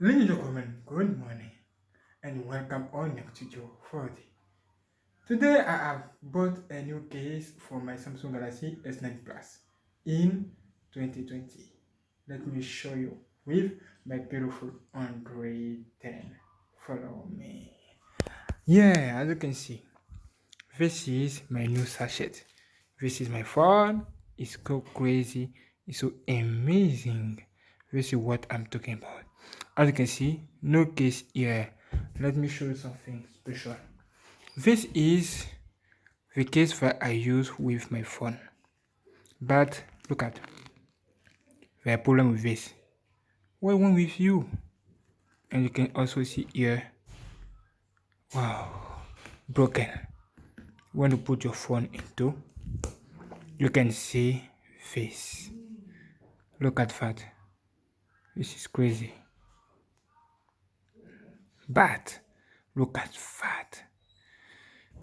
Ladies and gentlemen, good morning and welcome on GNANGSTUDIO 40. Today I have bought a new case for my Samsung Galaxy S9 Plus in 2020. Let me show you with my beautiful Android 10. Follow me. Yeah, as you can see, this is my new sachet. This is my phone. It's so crazy. It's so amazing. This is what I'm talking about. As you can see, no case here. Let me show you something special. This is the case that I use with my phone. But look at the problem with this. What one with you? And you can also see here, wow, broken. When you put your phone into, you can see this. Look at that. This is crazy. But look at that.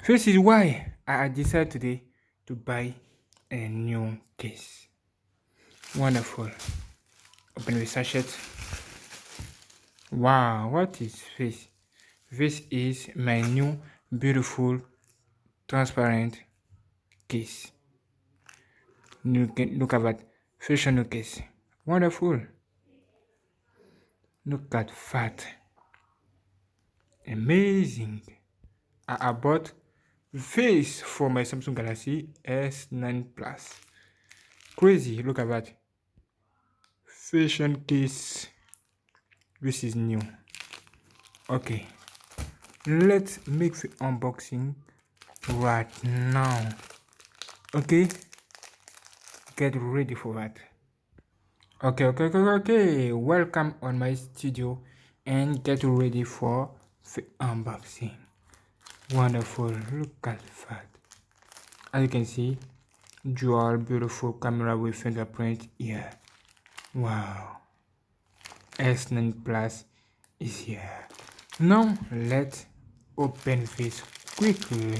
This is why I decided today to buy a new case. Wonderful. Open the sachet. Wow, what is this? This is my new beautiful transparent case. Look at that. Fashion new case. Wonderful. Look at that. Amazing. I bought this for my Samsung Galaxy S9 Plus. Crazy. Look at that. Fashion case. This is new. Okay. Let's make the unboxing right now. Okay. Get ready for that. Okay. Welcome on my studio and get ready for the unboxing. Wonderful. Look at that. As you can see, dual beautiful camera with fingerprint here. Wow. S9 Plus is here. Now let's open this quickly.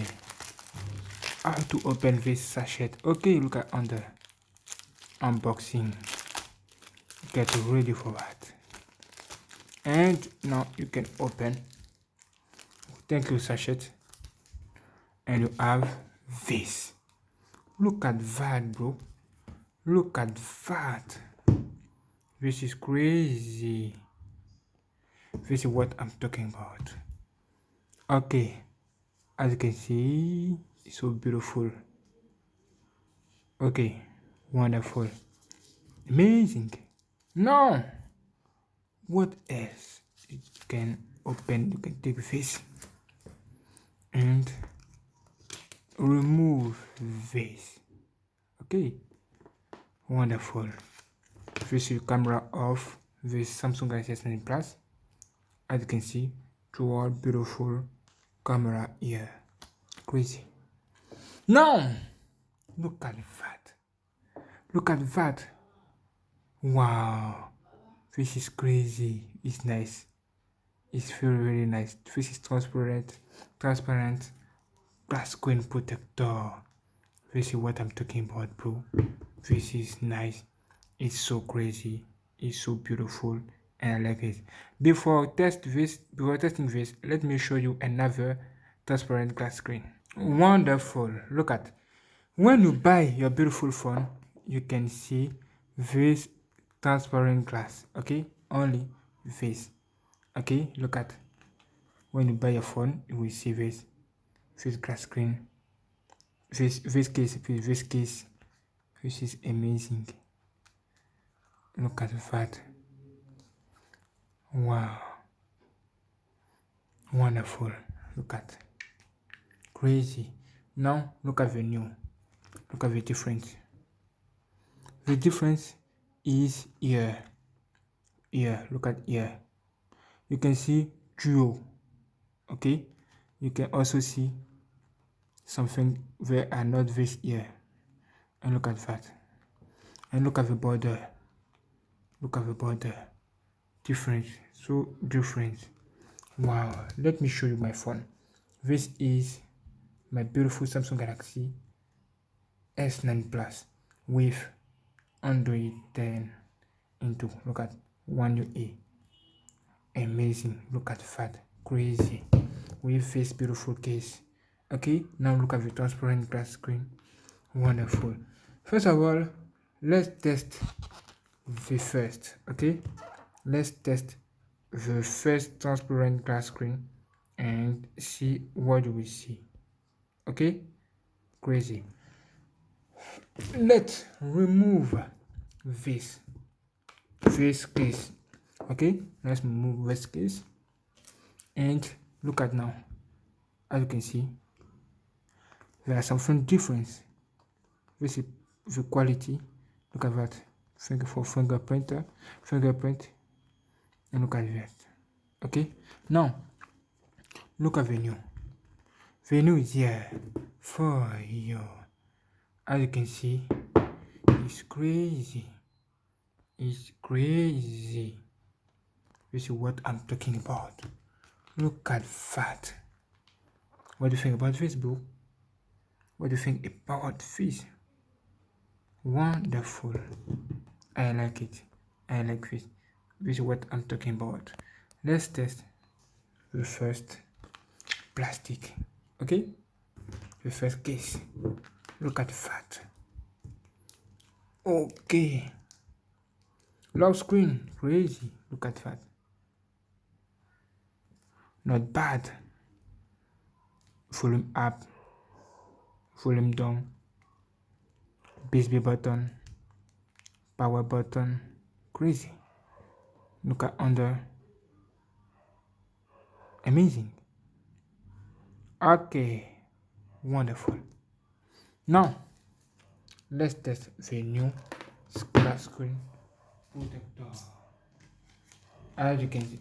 How to open this sachet? Okay, look at under unboxing. Get ready for that. And now you can open. Thank you, sachet. And you have this. Look at that, bro. Look at that. This is crazy. This is what I'm talking about. Okay, as you can see, it's so beautiful. Okay, wonderful, amazing. Now, what else? You can open, you can take this and remove this. Okay, wonderful. This is camera of this Samsung Galaxy S9 Plus. As you can see, dual beautiful camera here. Crazy. Now, look at that. Look at that. Wow. This is crazy. It's nice. It's very nice. This is transparent glass screen protector. This is what I'm talking about, bro. This is nice. It's so crazy. It's so beautiful, and I like it. Before testing this, let me show you another transparent glass screen. Wonderful. Look at. When you buy your beautiful phone, you can see this transparent glass. Okay, only this. Okay, look at. When you buy your phone, you will see this glass screen. This case. This is amazing. Look at that. Wow. Wonderful. Look at. Crazy. Now look at the new. Look at the difference. The difference is here. Here. Look at here. You can see duo. Okay. You can also see something where are not this here. And look at that. And look at the border. Look at the border. Different. So different. Wow. Let me show you my phone. This is my beautiful Samsung Galaxy S9 Plus with Android 10 into, look at, One UI. Amazing. Look at that. Crazy. We face beautiful case. Okay, now look at the transparent glass screen. Wonderful. First of all, let's test the first. Okay, let's test the first transparent glass screen and see what we see. Okay, crazy. Let's remove this case. Okay, let's remove this case and look at now. As you can see, there are some difference. This is the quality. Look at that. Fingerprint, and look at that. Okay, now look at the new. The new is here for you. As you can see, it's crazy. It's crazy. This is what I'm talking about. Look at that. What do you think about Facebook? What do you think about this? Wonderful. I like it. I like this. This is what I'm talking about. Let's test the first plastic. Okay? The first case. Look at that. Okay. Lock screen. Crazy. Look at that. Not bad. Volume up. Volume down. Bisbee button. Power button. Crazy. Look at under. Amazing. Okay. Wonderful. Now, let's test the new glass screen protector. As you can see,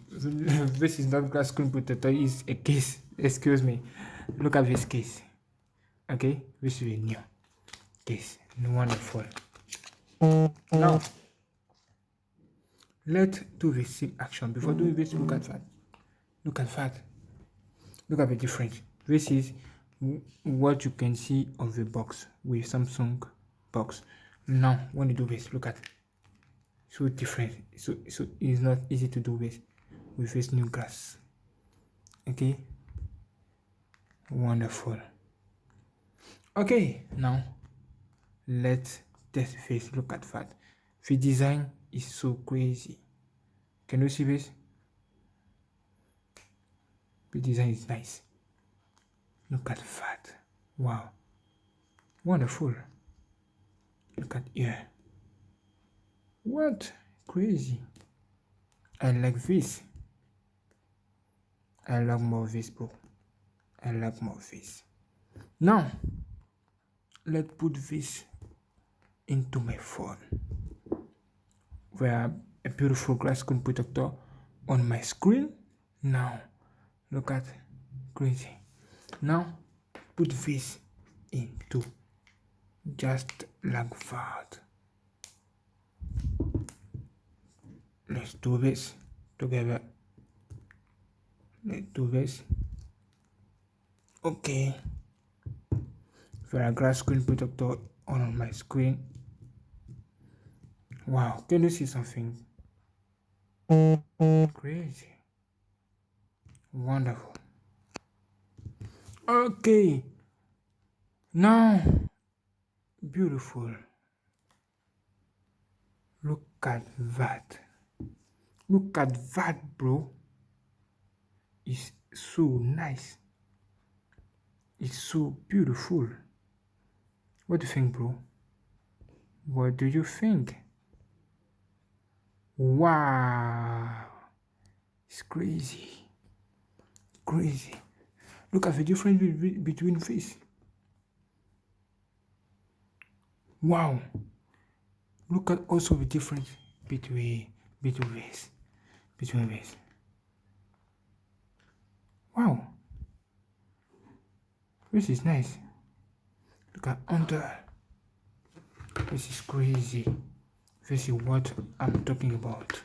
this is not glass screen protector, it's a case. Excuse me. Look at this case. Okay, this is a new case. Wonderful. Now, let's do the same action. Before doing this, look at that. Look at that. Look at the difference. This is what you can see on the box with Samsung box. Now, when you do this, look at it. So different. So it's not easy to do this with this new glass. Okay. Wonderful. Okay, now let's test this. Look at that. The design is so crazy. Can you see this? The design is nice. Look at that. Wow. Wonderful. Look at here. What? Crazy. I like this. I love more of this, bro. I like more of this. Now, let's put this into my phone. Where a beautiful glass screen protector on my screen. Now, look at crazy. Now, put this into just like that. Let's do this together. Let's do this. Okay. For a glass screen protector on my screen. Wow, can you see something? Crazy. Wonderful. Okay. Now, beautiful. Look at that. Look at that, bro. It's so nice. It's so beautiful. What do you think, bro? What do you think? Wow. It's crazy. Crazy. Look at the difference between this. Wow. Look at also the difference between this. Wow. This is nice. Look at under. This is crazy. This is what I'm talking about.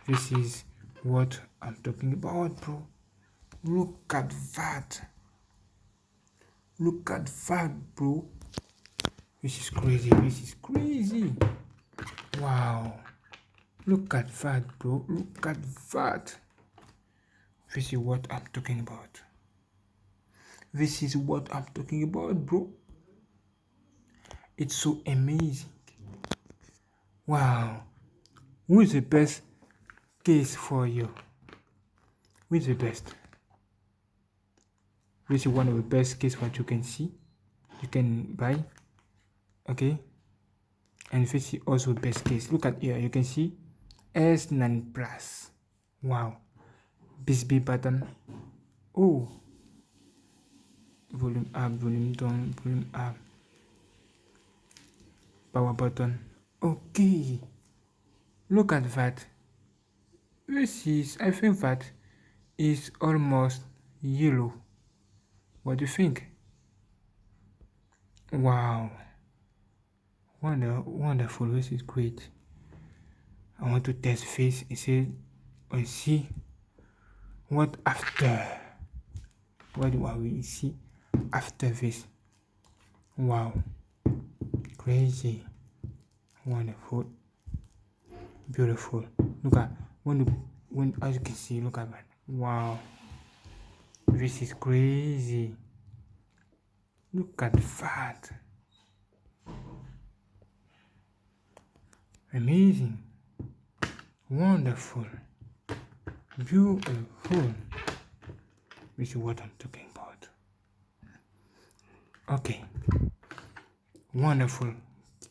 This is what I'm talking about, bro. Look at that. Look at that, bro. This is crazy. This is crazy. Wow. Look at that, bro. Look at that. This is what I'm talking about. This is what I'm talking about, bro. It's so amazing. Wow. Who is the best case for you? Who is the best? This is one of the best case what you can see. You can buy. Okay. And this is also best case. Look at here. You can see S9 Plus. Wow. BSB button. Oh. Volume up, volume down, volume up. Power button. Okay. Look at that. This is, I think that is almost yellow. What do you think? Wow. Wonderful. This is great. I want to test this and see what after. What do we see after this? Wow. Crazy. Wonderful. Beautiful. Look at when as you can see, look at that. Wow. This is crazy. Look at that. Amazing. Wonderful. Beautiful. This is what I'm talking about. Okay. Wonderful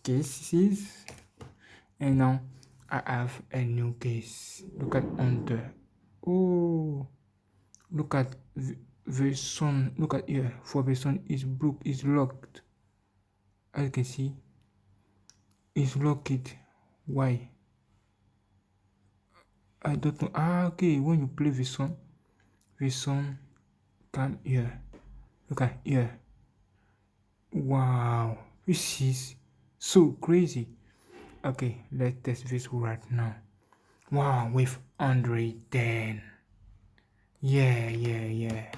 cases. And now I have a new case. Look at under. Oh, look at the sun. Look at here. For the sun is broke, is locked. As you can see, it's locked. Why? I don't know. Ah, okay. When you play the sun come here. Look at here. Wow, this is so crazy. Okay, let's test this right now. Wow, with 110. Yeah.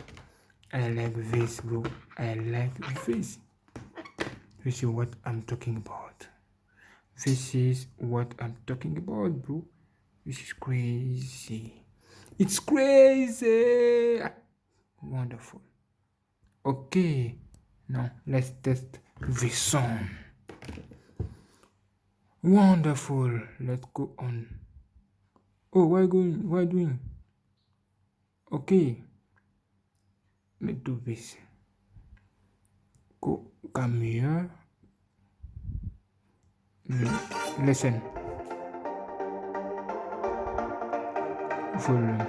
I like this, bro. I like this. This is what I'm talking about. This is what I'm talking about, bro. This is crazy. It's crazy. Wonderful. Okay, now let's test this song. Wonderful. Let's go on. Oh, why going? Why doing? Okay, let's do this. Go, come here. Listen. Volume.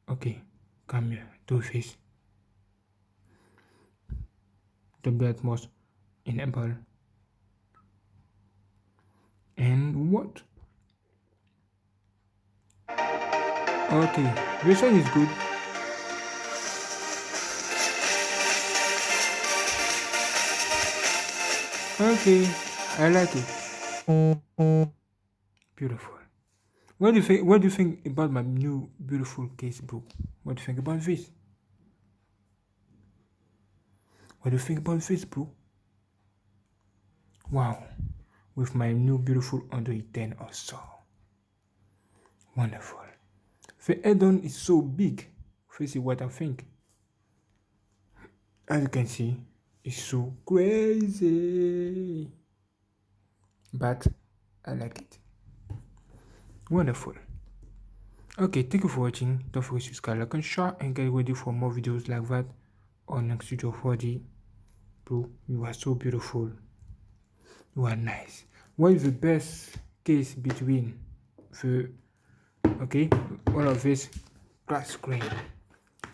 Okay, come here. Do this. Dolby Atmos enable. And what? Okay, this one is good. Okay, I like it. Beautiful. What do you think? What do you think about my new beautiful case, bro? What do you think about this? What do you think about this, bro? Wow, with my new beautiful Android 10 or so. Wonderful. The add-on is so big. This is what I think. As you can see, it's so crazy. But I like it. Wonderful. Okay, thank you for watching. Don't forget to subscribe, like, and share, and get ready for more videos like that on GNANGSTUDIO 4D. Bro, you are so beautiful. You are nice. What is the best case between the all of this glass screen?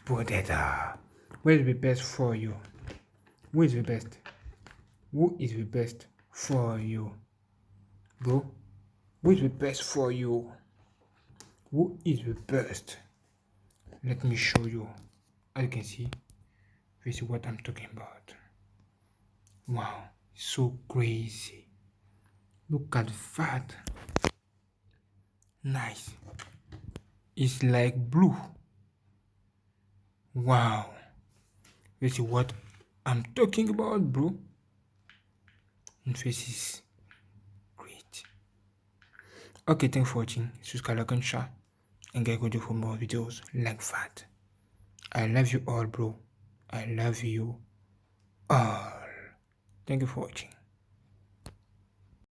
Potato. What is the best for you? Who is the best? Who is the best for you? Bro, who is the best for you? Who is the best? Let me show you. As you can see, this is what I'm talking about. Wow, so crazy. Look at that. Nice. It's like blue. Wow. This is what I'm talking about, bro. And this is great. Okay, thanks for watching. Subscribe, like, and share, and get ready for more videos like that. I love you all, bro. I love you all. Thank you for watching.